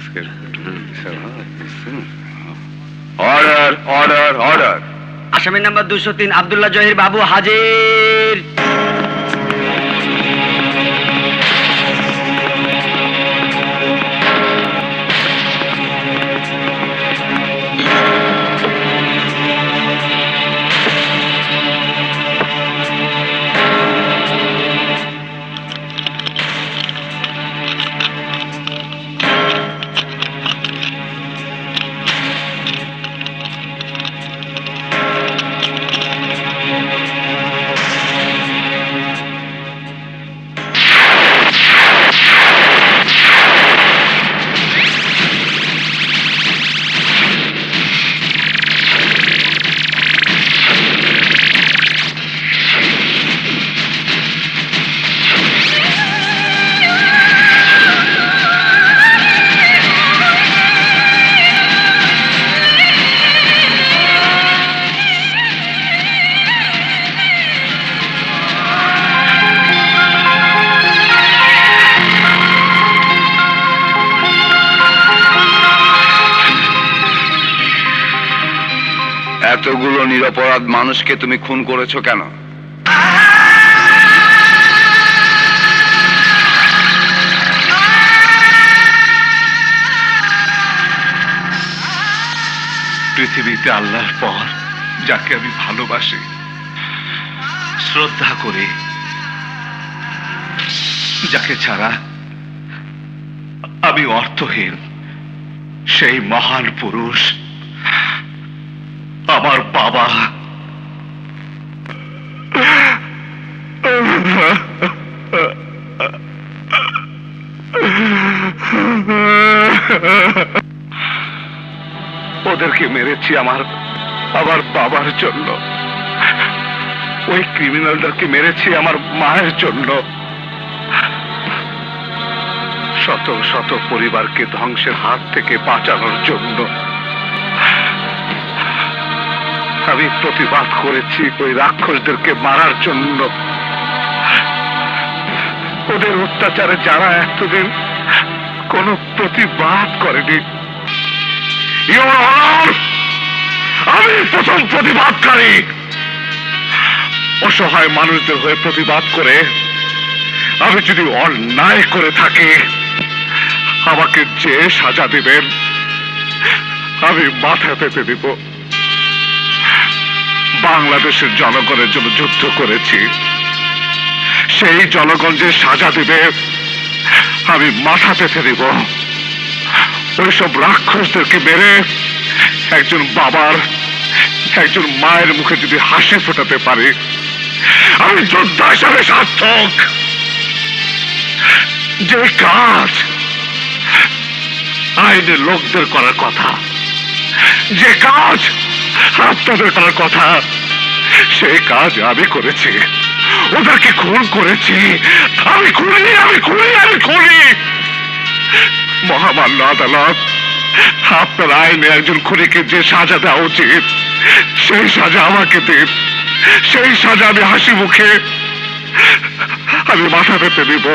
আজকের order order order. আসামি number 203 Abdullah Zahir বাবু হাজির। এতগুলো নিরপরাধ মানুষকে তুমি খুন করেছো কেন? পৃথিবীতে আল্লাহর পর যাকে আমি ভালোবাসি, শ্রদ্ধা করি, যাকে ছাড়া আমি অর্থহীন, সেই মহান পুরুষ আমার বাবা। ওদেরকে মেরেছি আমার বাবার জন্য, ওই ক্রিমিনালদেরকে মেরেছি আমার মায়ের জন্য, শত শত পরিবারকে ধ্বংসের হাত থেকে বাঁচানোর জন্য। আমি প্রতিবাদ করেছি ওই রাক্ষসদেরকে মারার জন্য। ওদের অত্যাচারে যারা এতদিন কোনো প্রতিবাদ করেনি, আমি প্রথম প্রতিবাদকারী। অসহায় মানুষদের হয়ে প্রতিবাদ করে আমি যদি অন্যায় করে থাকি, আমাকে যে সাজা দিবেন আমি মাথা পেতে দিব। বাংলাদেশের জনগণের জন্য যুদ্ধ করেছি, সেই জনগণ যে সাজা দিবে আমি মাথা পেতে দিব। ওইসব রাক্ষসদেরকে মেরে একজন বাবার, একজন মায়ের মুখে যদি হাসি ফোটাতে পারি, আমি যোদ্ধা হিসাবে সার্থক। যে কাজ আইনের লোকদের করার কথা, যে কাজ আপনাদের করার কথা, সেই কাজ আমি করেছি। ওদেরকে খুন করেছি, আমি খুনি। মহামান্য আদালত, আপনার আইনে একজন খুনিকে যে সাজা দেওয়া উচিত, সেই সাজা আমাকে দিন। সেই সাজা আমি হাসি মুখে আমি মাথা পেতে দিব।